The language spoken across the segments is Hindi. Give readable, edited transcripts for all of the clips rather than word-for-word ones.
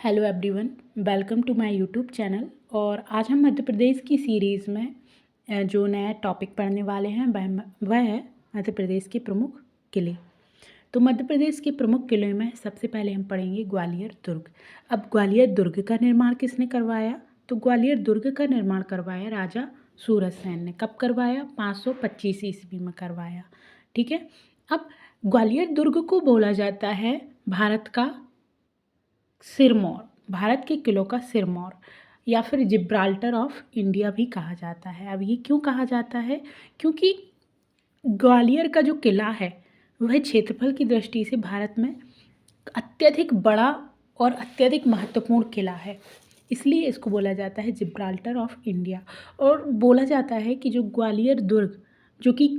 Hello everyone, welcome to my YouTube channel. और आज हम मध्य प्रदेश की सीरीज़ में जो नया टॉपिक पढ़ने वाले हैं वह है मध्य प्रदेश के प्रमुख किले। तो मध्य प्रदेश के प्रमुख किले में सबसे पहले हम पढ़ेंगे ग्वालियर दुर्ग। अब ग्वालियर दुर्ग का निर्माण किसने करवाया? तो ग्वालियर दुर्ग का निर्माण करवाया राजा सूरजसेन ने। कब करवाया? 525 ईस्वी में करवाया। ठीक है। अब ग्वालियर दुर्ग को बोला जाता है भारत का सिरमौर, भारत के किलों का सिरमौर, या फिर जिब्राल्टर ऑफ इंडिया भी कहा जाता है। अब ये क्यों कहा जाता है? क्योंकि ग्वालियर का जो किला है वह क्षेत्रफल की दृष्टि से भारत में अत्यधिक बड़ा और अत्यधिक महत्वपूर्ण किला है, इसलिए इसको बोला जाता है जिब्राल्टर ऑफ इंडिया। और बोला जाता है कि जो ग्वालियर दुर्ग, जो कि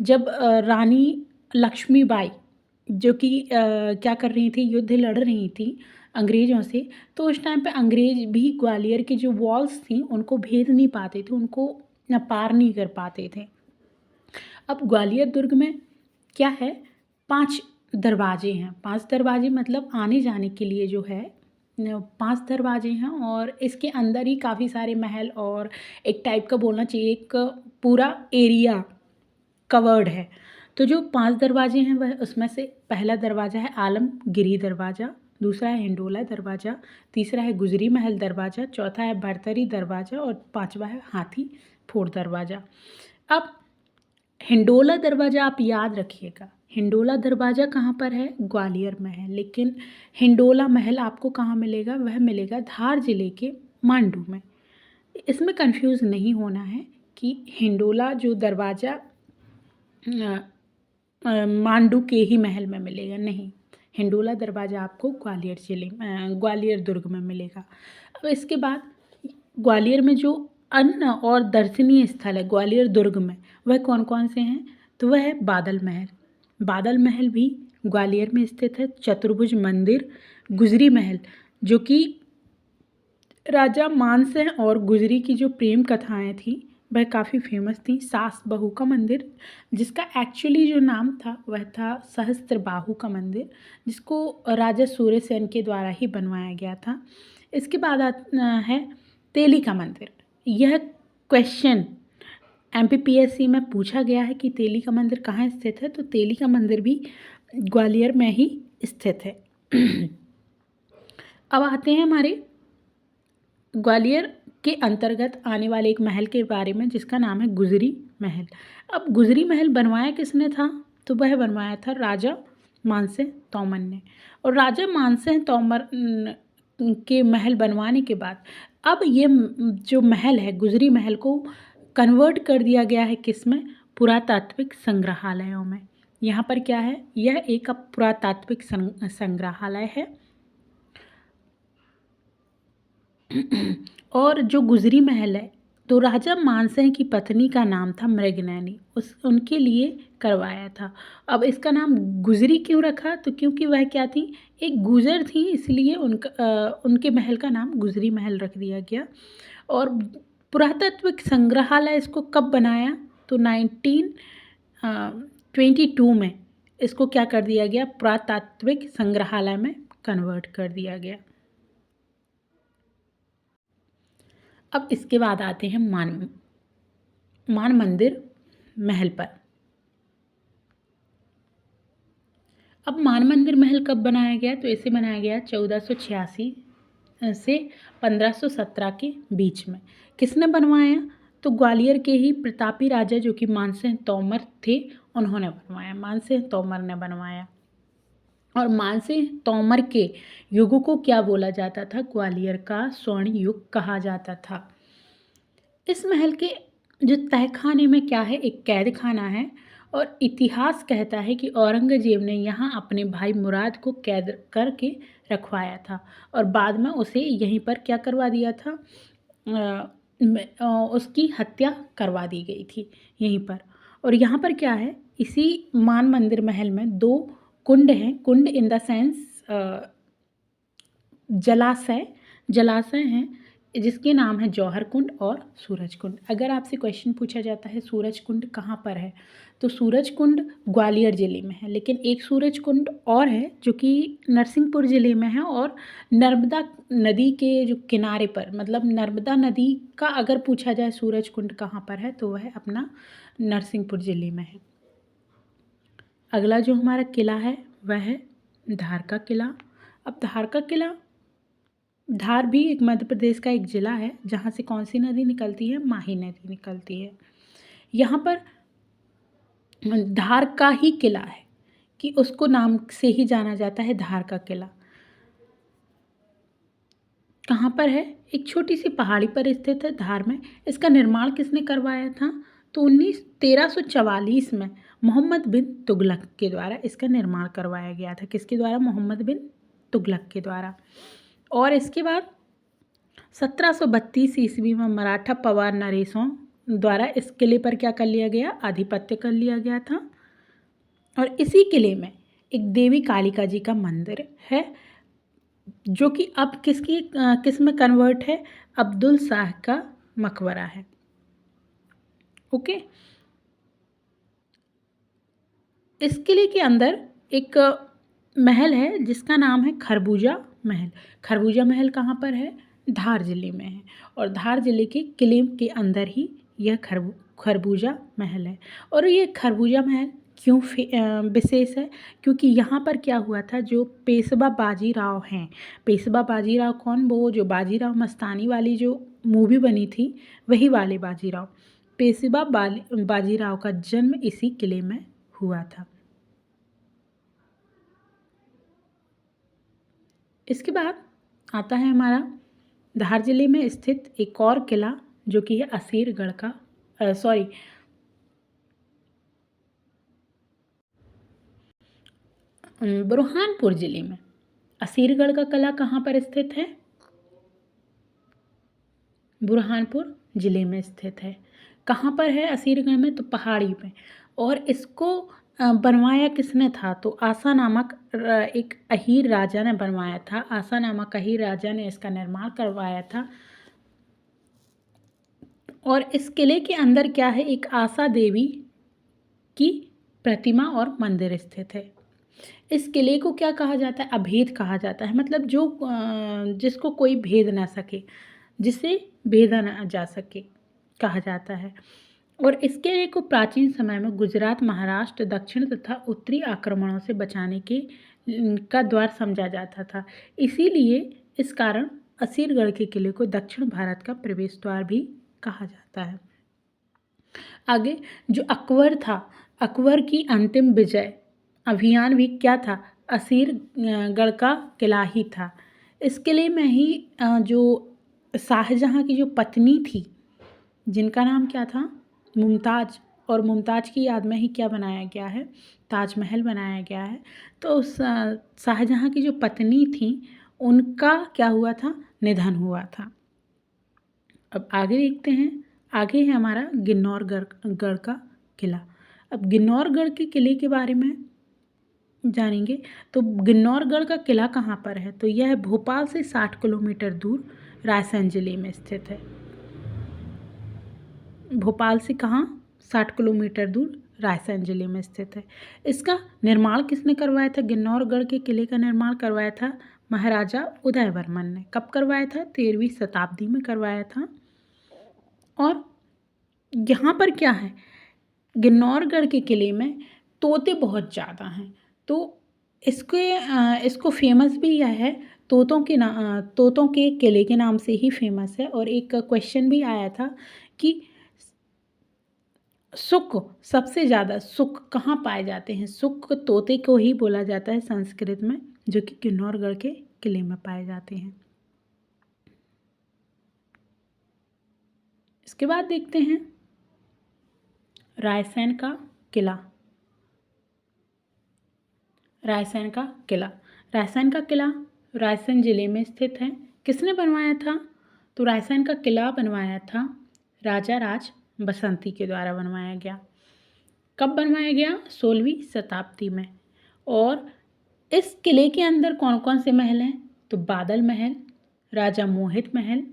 जब रानी लक्ष्मीबाई जो कि क्या कर रही थी, युद्ध लड़ रही थी अंग्रेज़ों से, तो उस टाइम पे अंग्रेज़ भी ग्वालियर की जो वॉल्स थी उनको भेद नहीं पाते थे, उनको पार नहीं कर पाते थे। अब ग्वालियर दुर्ग में क्या है, 5 दरवाजे हैं। 5 दरवाजे मतलब आने जाने के लिए जो है 5 दरवाजे हैं, और इसके अंदर ही काफ़ी सारे महल और एक टाइप का बोलना चाहिए, एक पूरा एरिया कवर्ड है। तो जो 5 दरवाजे हैं वह उसमें से पहला दरवाज़ा है आलमगिरी दरवाज़ा, दूसरा है हिंडोला दरवाज़ा, तीसरा है गुजरी महल दरवाज़ा, चौथा है भरतरी दरवाज़ा और 5वां है हाथी फोड़ दरवाज़ा। अब हिंडोला दरवाज़ा आप याद रखिएगा, हिंडोला दरवाज़ा कहाँ पर है? ग्वालियर में है। लेकिन हिंडोला महल आपको कहाँ मिलेगा? वह मिलेगा धार जिले के मांडू में। इसमें कंफ्यूज नहीं होना है कि हिंडोला जो दरवाज़ा मांडू के ही महल में मिलेगा, नहीं, हिंडोला दरवाज़ा आपको ग्वालियर दुर्ग में मिलेगा। अब इसके बाद ग्वालियर में जो अन्य और दर्शनीय स्थल है ग्वालियर दुर्ग में, वह कौन कौन से हैं? तो वह है बादल महल। बादल महल भी ग्वालियर में स्थित है। चतुर्भुज मंदिर, गुजरी महल जो कि राजा मानसिंह और गुजरी की जो प्रेम कथाएं थी वह काफ़ी फेमस थी। सास बहू का मंदिर, जिसका एक्चुअली जो नाम था वह था सहस्त्र बाहु का मंदिर, जिसको राजा सूर्यसेन के द्वारा ही बनवाया गया था। इसके बाद है तेली का मंदिर। यह क्वेश्चन MPPSC में पूछा गया है कि तेली का मंदिर कहाँ स्थित है, तो तेली का मंदिर भी ग्वालियर में ही स्थित है। अब आते हैं हमारे ग्वालियर के अंतर्गत आने वाले एक महल के बारे में, जिसका नाम है गुजरी महल। अब गुजरी महल बनवाया किसने था? तो वह बनवाया था राजा मानसिंह तोमर ने। और राजा मानसिंह तोमर के महल बनवाने के बाद अब ये जो महल है गुजरी महल को कन्वर्ट कर दिया गया है किस में? पुरातात्विक संग्रहालयों में। यहाँ पर क्या है, यह एक अब पुरातात्विक संग्रहालय है। और जो गुजरी महल है तो राजा मानसिंह की पत्नी का नाम था मृगनयनी, उनके लिए करवाया था। अब इसका नाम गुजरी क्यों रखा? तो क्योंकि वह क्या थी, एक गुजर थी, इसलिए उनके महल का नाम गुजरी महल रख दिया गया। और पुरातात्विक संग्रहालय इसको कब बनाया? तो 1922 में इसको क्या कर दिया गया? पुरातात्विक संग्रहालय में कन्वर्ट कर दिया गया। अब इसके बाद आते हैं मान मंदिर महल पर। अब मान मंदिर महल कब बनाया गया? तो इसे बनाया गया 1486 से 1517 के बीच में। किसने बनवाया? तो ग्वालियर के ही प्रतापी राजा जो कि मानसिंह तोमर थे, उन्होंने बनवाया, मानसिंह तोमर ने बनवाया। और मानसिंह तोमर के युग को क्या बोला जाता था? ग्वालियर का स्वर्ण युग कहा जाता था। इस महल के जो तहखाने में क्या है, एक कैद खाना है। और इतिहास कहता है कि औरंगजेब ने यहाँ अपने भाई मुराद को कैद करके रखवाया था, और बाद में उसे यहीं पर क्या करवा दिया था, उसकी हत्या करवा दी गई थी यहीं पर। और यहाँ पर क्या है, इसी मान मंदिर महल में 2 कुंड हैं। कुंड इन द सेंस जलाशय हैं। जिसके नाम है जौहर कुंड और सूरज कुंड। अगर आपसे क्वेश्चन पूछा जाता है सूरज कुंड कहाँ पर है, तो सूरज कुंड ग्वालियर ज़िले में है, लेकिन एक सूरज कुंड और है जो कि नरसिंहपुर ज़िले में है और नर्मदा नदी के जो किनारे पर, मतलब नर्मदा नदी का अगर पूछा जाए सूरज कुंड कहाँ पर है तो वह अपना नरसिंहपुर ज़िले में है। अगला जो हमारा किला है वह है धार का किला। अब धार का किला, धार भी एक मध्य प्रदेश का एक ज़िला है जहाँ से कौन सी नदी निकलती है, माही नदी निकलती है। यहाँ पर धार का ही किला है कि उसको नाम से ही जाना जाता है धार का किला। कहाँ पर है, एक छोटी सी पहाड़ी पर स्थित है धार में। इसका निर्माण किसने करवाया था, तो 1344 में मोहम्मद बिन तुगलक के द्वारा इसका निर्माण करवाया गया था। किसके द्वारा, मोहम्मद बिन तुगलक के द्वारा। और इसके बाद 1732 ईस्वी में मराठा पवार नरेशों द्वारा इस किले पर क्या कर लिया गया, आधिपत्य कर लिया गया था। और इसी किले में एक देवी कालिका जी का मंदिर है जो कि अब किस में कन्वर्ट है, अब्दुल शाह का मकबरा है। ओके, इस किले के अंदर एक महल है जिसका नाम है खरबूजा महल। खरबूजा महल कहाँ पर है, धार जिले में है। और धार जिले के किले के अंदर ही यह खरबूजा महल है। और ये खरबूजा महल क्यों विशेष है, क्योंकि यहाँ पर क्या हुआ था, जो पेशवा बाजीराव हैं, पेशवा बाजीराव कौन, वो जो बाजीराव मस्तानी वाली जो मूवी बनी थी वही वाले बाजीराव, पेशवा बाजीराव का जन्म इसी किले में हुआ था। इसके बाद आता है हमारा धार जिले में स्थित एक और किला जो कि है असीरगढ़ का बुरहानपुर जिले में असीरगढ़ का किला कहाँ पर स्थित है, बुरहानपुर जिले में स्थित है। कहाँ पर है असीरगढ़ में, तो पहाड़ी पे। और इसको बनवाया किसने था, तो आसा नामक एक अहीर राजा ने बनवाया था। आसा नामक अहीर राजा ने इसका निर्माण करवाया था। और इस किले के अंदर क्या है, एक आसा देवी की प्रतिमा और मंदिर स्थित है। इस किले को क्या कहा जाता है, अभेद कहा जाता है, मतलब जो जिसको कोई भेद ना सके, जिसे भेदा ना जा सके कहा जाता है। और इस किले को प्राचीन समय में गुजरात, महाराष्ट्र, दक्षिण तथा उत्तरी आक्रमणों से बचाने का द्वार समझा जाता था। इसीलिए इस कारण असीरगढ़ के किले को दक्षिण भारत का प्रवेश द्वार भी कहा जाता है। आगे जो अकबर था, अकबर की अंतिम विजय अभियान भी क्या था, असीरगढ़ का किला ही था। इस किले में ही जो शाहजहाँ की जो पत्नी थी जिनका नाम क्या था, मुमताज़, और मुमताज़ की याद में ही क्या बनाया गया है, ताजमहल बनाया गया है। तो उस शाहजहाँ की जो पत्नी थी उनका क्या हुआ था, निधन हुआ था। अब आगे देखते हैं, आगे है हमारा गिन्नौरगढ़ का किला। अब गिन्नौरगढ़ के किले के बारे में जानेंगे। तो गिन्नौरगढ़ का किला कहाँ पर है, तो यह भोपाल से 60 किलोमीटर दूर रायसेन जिले में स्थित है। भोपाल से कहाँ, 60 किलोमीटर दूर रायसेन जिले में स्थित है। इसका निर्माण किसने करवाया था, गिन्नौरगढ़ के किले का निर्माण करवाया था महाराजा उदयवर्मन ने। कब करवाया था, 13वीं शताब्दी में करवाया था। और यहाँ पर क्या है, गिन्नौरगढ़ के किले में तोते बहुत ज़्यादा हैं, तो इसको फेमस भी यह है, तोतों के किले के नाम से ही फेमस है। और एक क्वेश्चन भी आया था कि सुक, सबसे ज़्यादा सुक कहाँ पाए जाते हैं, सुक तोते को ही बोला जाता है संस्कृत में, जो कि किन्नौरगढ़ के किले में पाए जाते हैं। इसके बाद देखते हैं रायसेन का किला। रायसेन का किला, रायसेन का किला रायसेन जिले में स्थित है। किसने बनवाया था, तो रायसेन का किला बनवाया था राजा राज बसंती के द्वारा बनवाया गया। कब बनवाया गया, 16वीं शताब्दी में। और इस किले के अंदर कौन कौन से महल हैं, तो बादल महल, राजा मोहित महल,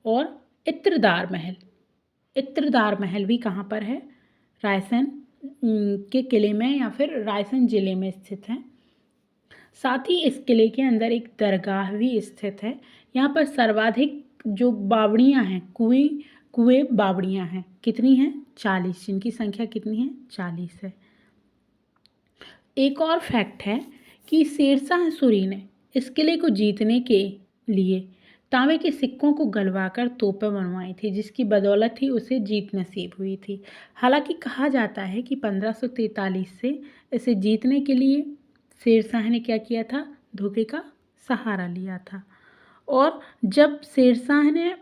और इत्रदार महल। इत्रदार महल भी कहाँ पर है? रायसेन के किले में या फिर रायसेन जिले में स्थित है। साथ ही इस किले के अंदर एक दरगाह भी स्थित है। यहाँ पर सर्वाधिक जो बावड़ियाँ हैं, कुएं बावड़ियाँ हैं, कितनी हैं? 40, जिनकी संख्या कितनी है? 40 है। एक और फैक्ट है कि शेरशाह सूरी ने इस किले को जीतने के लिए तांबे के सिक्कों को गलवाकर तोपें बनवाई थी, जिसकी बदौलत ही उसे जीत नसीब हुई थी। हालांकि कहा जाता है कि 1543 से इसे जीतने के लिए शेरशाह ने क्या किया था? धोखे का सहारा लिया था। और जब शेरशाह ने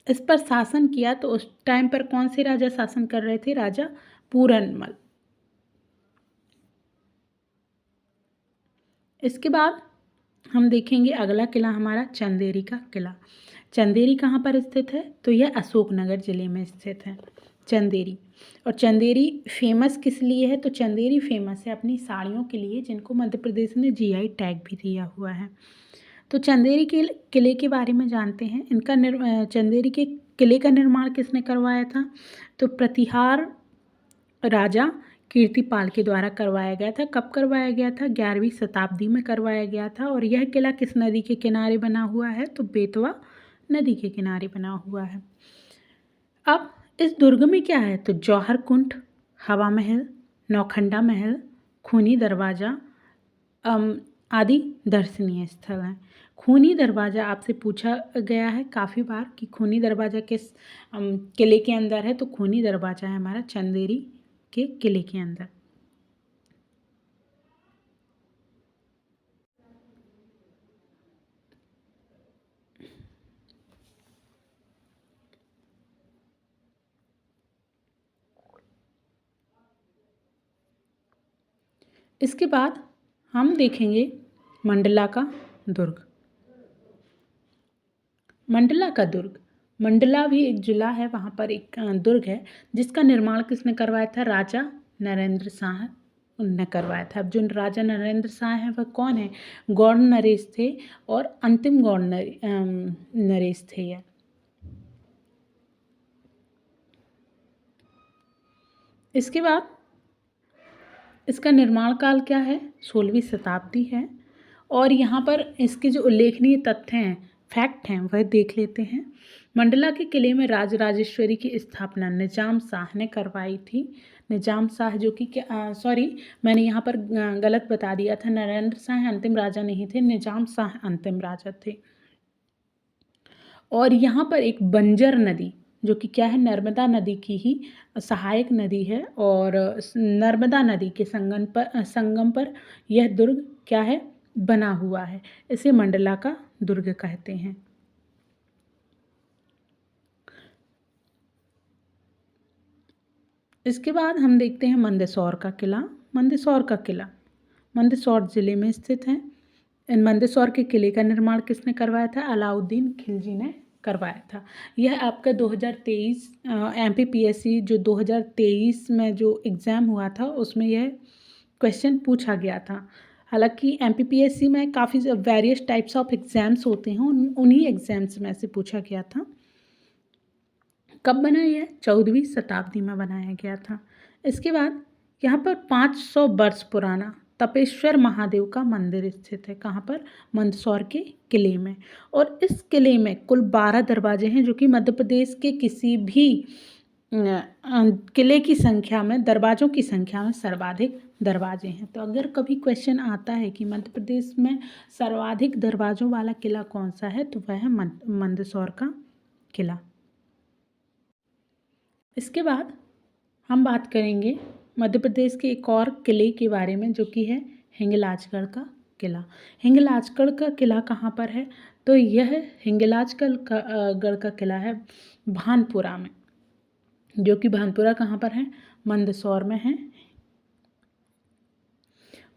इस पर शासन किया तो उस टाइम पर कौन से राजा शासन कर रहे थे? राजा पूरनमल। इसके बाद हम देखेंगे अगला किला हमारा चंदेरी का किला। चंदेरी कहाँ पर स्थित है? तो यह अशोकनगर जिले में स्थित है चंदेरी। और चंदेरी फेमस किस लिए है? तो चंदेरी फेमस है अपनी साड़ियों के लिए, जिनको मध्य प्रदेश ने जीआई टैग भी दिया हुआ है। तो चंदेरी के किले के बारे में जानते हैं। चंदेरी के किले का निर्माण किसने करवाया था? तो प्रतिहार राजा कीर्तिपाल के द्वारा करवाया गया था। कब करवाया गया था? 11वीं शताब्दी में करवाया गया था। और यह किला किस नदी के किनारे बना हुआ है? तो बेतवा नदी के किनारे बना हुआ है। अब इस दुर्ग में क्या है? तो जौहर कुंड, हवा महल, नौखंडा महल, खूनी दरवाज़ा आदि दर्शनीय स्थल हैं। खूनी दरवाज़ा आपसे पूछा गया है काफ़ी बार कि खूनी दरवाज़ा किस किले के अंदर है? तो खूनी दरवाज़ा है हमारा चंदेरी के किले के अंदर। इसके बाद हम देखेंगे मंडला का दुर्ग। मंडला का दुर्ग, मंडला भी एक जिला है, वहाँ पर एक दुर्ग है जिसका निर्माण किसने करवाया था? राजा नरेंद्र शाह ने करवाया था। अब जो राजा नरेंद्र शाह हैं वह कौन है? गौड़ नरेश थे और अंतिम गौड़ नरेश थे यह। इसके बाद इसका निर्माण काल क्या है? 16वीं शताब्दी है। और यहाँ पर इसके जो उल्लेखनीय तथ्य हैं, फैक्ट हैं, वह देख लेते हैं। मंडला के किले में राजराजेश्वरी की स्थापना निजाम शाह ने करवाई थी। निजाम शाह जो कि मैंने यहाँ पर गलत बता दिया था। नरेंद्र शाह अंतिम राजा नहीं थे, निजाम शाह अंतिम राजा थे। और यहाँ पर एक बंजर नदी जो कि क्या है? नर्मदा नदी की ही सहायक नदी है। और नर्मदा नदी के संगम पर यह दुर्ग क्या है? बना हुआ है। इसे मंडला का दुर्ग कहते हैं। इसके बाद हम देखते हैं मंदसौर का किला। मंदसौर का किला मंदसौर जिले में स्थित है। इन मंदसौर के किले का निर्माण किसने करवाया था? अलाउद्दीन खिलजी ने करवाया था। यह आपका 2023 MPPSC जो 2023 में जो एग्ज़ाम हुआ था उसमें यह क्वेश्चन पूछा गया था। हालांकि MPPSC में काफ़ी वेरियस टाइप्स ऑफ एग्ज़ाम्स होते हैं, उन्हीं एग्ज़ाम्स में से पूछा गया था। कब बना यह? 14वीं शताब्दी में बनाया गया था। इसके बाद यहाँ पर 500 वर्ष पुराना तपेश्वर महादेव का मंदिर स्थित है। कहाँ पर? मंदसौर के किले में। और इस किले में कुल 12 दरवाजे हैं, जो कि मध्य प्रदेश के किसी भी किले की संख्या में, दरवाज़ों की संख्या में सर्वाधिक दरवाजे हैं। तो अगर कभी क्वेश्चन आता है कि मध्य प्रदेश में सर्वाधिक दरवाज़ों वाला किला कौन सा है, तो वह है मंदसौर का किला। इसके बाद हम बात करेंगे मध्य प्रदेश के एक और किले के बारे में, जो कि है हिंगलाजगढ़ का किला। हिंगलाजगढ़ का किला कहाँ पर है? तो यह हिंगलाजगढ़ का किला है भानपुरा में, जो कि भानपुरा कहाँ पर है? मंदसौर में है।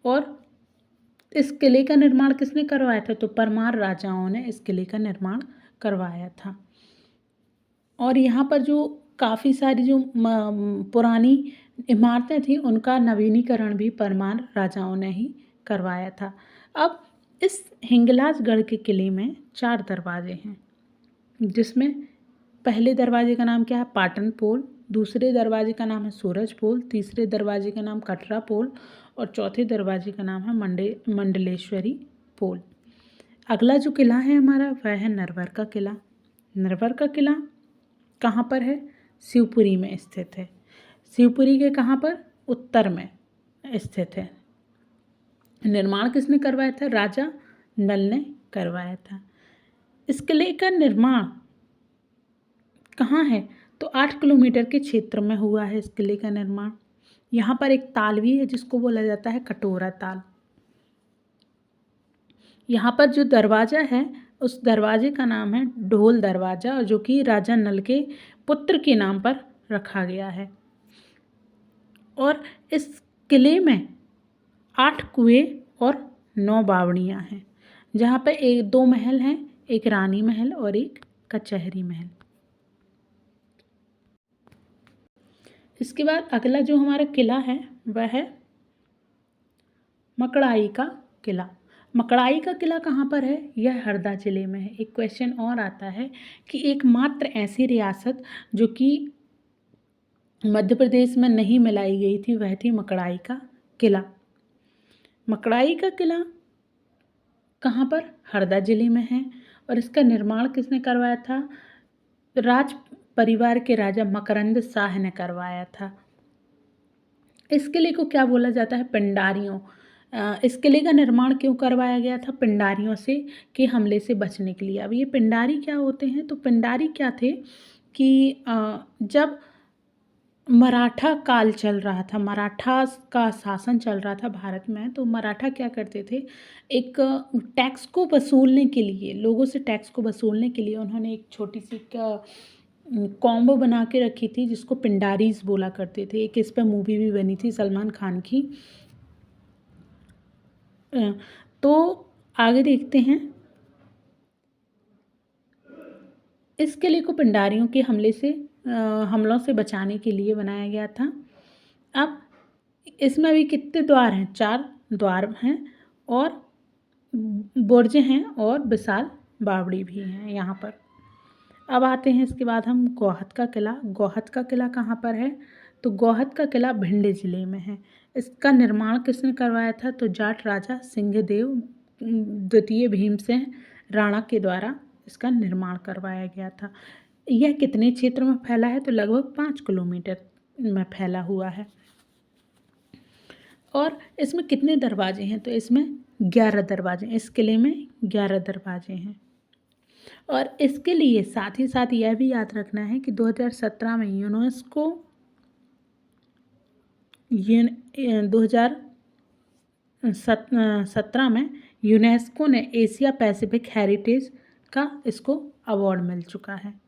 और इस किले का निर्माण किसने करवाया था? तो परमार राजाओं ने इस किले का निर्माण करवाया था। और यहाँ पर जो काफ़ी सारी जो पुरानी इमारतें थी उनका नवीनीकरण भी परमार राजाओं ने ही करवाया था। अब इस हिंगलाजगढ़ के किले में 4 दरवाजे हैं। जिसमें पहले दरवाजे का नाम क्या है? पाटन पोल। दूसरे दरवाजे का नाम है सूरज पोल। तीसरे दरवाजे का नाम कटरा पोल और चौथे दरवाजे का नाम है मंडलेश्वरी पोल। अगला जो किला है हमारा वह है नरवर का किला। नरवर का किला कहाँ पर है? शिवपुरी में स्थित है। शिवपुरी के कहाँ पर? उत्तर में स्थित है। निर्माण किसने करवाया था? राजा नल ने करवाया था। इस किले का निर्माण कहाँ है? तो 8 किलोमीटर के क्षेत्र में हुआ है इस किले का निर्माण। यहाँ पर एक ताल भी है जिसको बोला जाता है कटोरा ताल। यहाँ पर जो दरवाज़ा है उस दरवाजे का नाम है ढोल दरवाज़ा और जो कि राजा नल के पुत्र के नाम पर रखा गया है। और इस किले में 8 कुएं और 9 बावड़ियाँ हैं, जहाँ पर 2 महल हैं, एक रानी महल और एक कचहरी महल। इसके बाद अगला जो हमारा किला है वह है मकड़ाई का किला। मकड़ाई का किला कहाँ पर है? यह हरदा जिले में है। एक क्वेश्चन और आता है कि एकमात्र ऐसी रियासत जो कि मध्य प्रदेश में नहीं मिलाई गई थी वह थी मकड़ाई का किला। मकड़ाई का किला कहाँ पर? हरदा जिले में है। और इसका निर्माण किसने करवाया था? राज परिवार के राजा मकरंद शाह ने करवाया था। इस किले को क्या बोला जाता है? पिंडारियों। इस किले का निर्माण क्यों करवाया गया था? पिंडारियों से के हमले से बचने के लिए। अब ये पिंडारी क्या होते हैं? तो पिंडारी क्या थे कि जब मराठा काल चल रहा था, मराठा का शासन चल रहा था भारत में, तो मराठा क्या करते थे, एक टैक्स को वसूलने के लिए, लोगों से टैक्स को वसूलने के लिए उन्होंने एक छोटी सी कॉम्बो बना के रखी थी जिसको पिंडारीज बोला करते थे। एक इस पर मूवी भी बनी थी सलमान खान की। तो आगे देखते हैं। इस किले को पिंडारियों के हमलों से बचाने के लिए बनाया गया था। अब इसमें अभी कितने द्वार हैं? 4 द्वार हैं और बुर्ज हैं और विशाल बावड़ी भी हैं यहाँ पर। अब आते हैं इसके बाद हम गौहत का किला। गौहत का किला कहाँ पर है? तो गौहत का किला भिंड जिले में है। इसका निर्माण किसने करवाया था? तो जाट राजा सिंहदेव द्वितीय भीमसेन राणा के द्वारा इसका निर्माण करवाया गया था। यह कितने क्षेत्र में फैला है? तो लगभग 5 किलोमीटर में फैला हुआ है। और इसमें कितने दरवाजे हैं? तो इसमें 11 दरवाजे। इस किले में 11 दरवाजे हैं। और इसके लिए साथ ही साथ यह भी याद रखना है कि 2017 में 2017 में यूनेस्को ने एशिया पैसिफिक हेरिटेज का इसको अवार्ड मिल चुका है।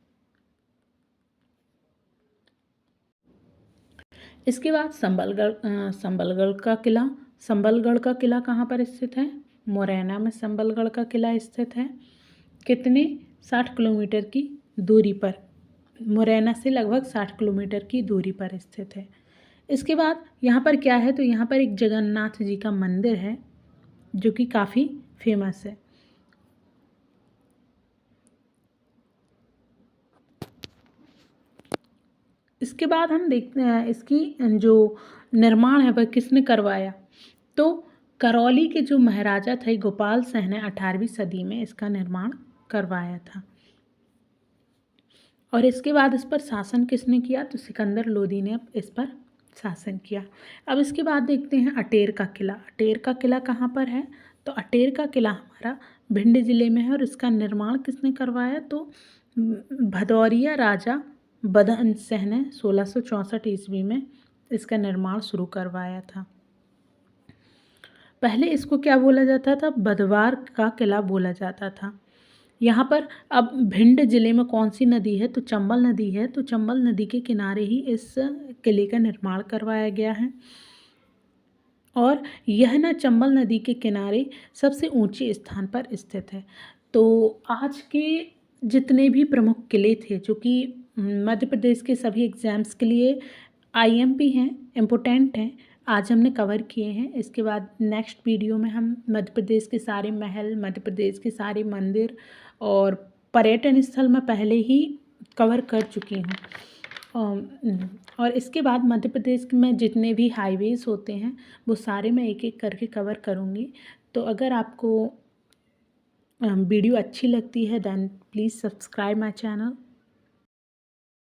इसके बाद संबलगढ़ का किला। संबलगढ़ का किला कहाँ पर स्थित है? मुरैना में संबलगढ़ का किला स्थित है। कितने? 60 किलोमीटर की दूरी पर, मुरैना से लगभग 60 किलोमीटर की दूरी पर स्थित है। इसके बाद यहाँ पर क्या है? तो यहाँ पर एक जगन्नाथ जी का मंदिर है जो कि काफ़ी फेमस है। इसके बाद हम देखते हैं इसकी जो निर्माण है वह किसने करवाया? तो करौली के जो महाराजा थे गोपाल सिंह ने 18वीं सदी में इसका निर्माण करवाया था। और इसके बाद इस पर शासन किसने किया? तो सिकंदर लोदी ने इस पर शासन किया। अब इसके बाद देखते हैं अटेर का किला। अटेर का किला कहाँ पर है? तो अटेर का किला हमारा भिंड जिले में है। और इसका निर्माण किसने करवाया? तो भदौरिया राजा बदन सिंह ने 1664 ईस्वी में इसका निर्माण शुरू करवाया था। पहले इसको क्या बोला जाता था? बदवार का किला बोला जाता था। यहाँ पर अब भिंड जिले में कौन सी नदी है? तो चंबल नदी है। तो चंबल नदी के किनारे ही इस किले का निर्माण करवाया गया है। और यह ना चंबल नदी के किनारे सबसे ऊंचे स्थान पर स्थित है। तो आज के जितने भी प्रमुख किले थे जो कि मध्य प्रदेश के सभी एग्ज़ाम्स के लिए आईएमपी हैं, इम्पोर्टेंट हैं, आज हमने कवर किए हैं। इसके बाद नेक्स्ट वीडियो में हम मध्य प्रदेश के सारे महल, मध्य प्रदेश के सारे मंदिर और पर्यटन स्थल मैं पहले ही कवर कर चुकी हूँ। और इसके बाद मध्य प्रदेश में जितने भी हाईवेज़ होते हैं वो सारे मैं एक एक करके कवर करूँगी। तो अगर आपको वीडियो अच्छी लगती है then please subscribe my channel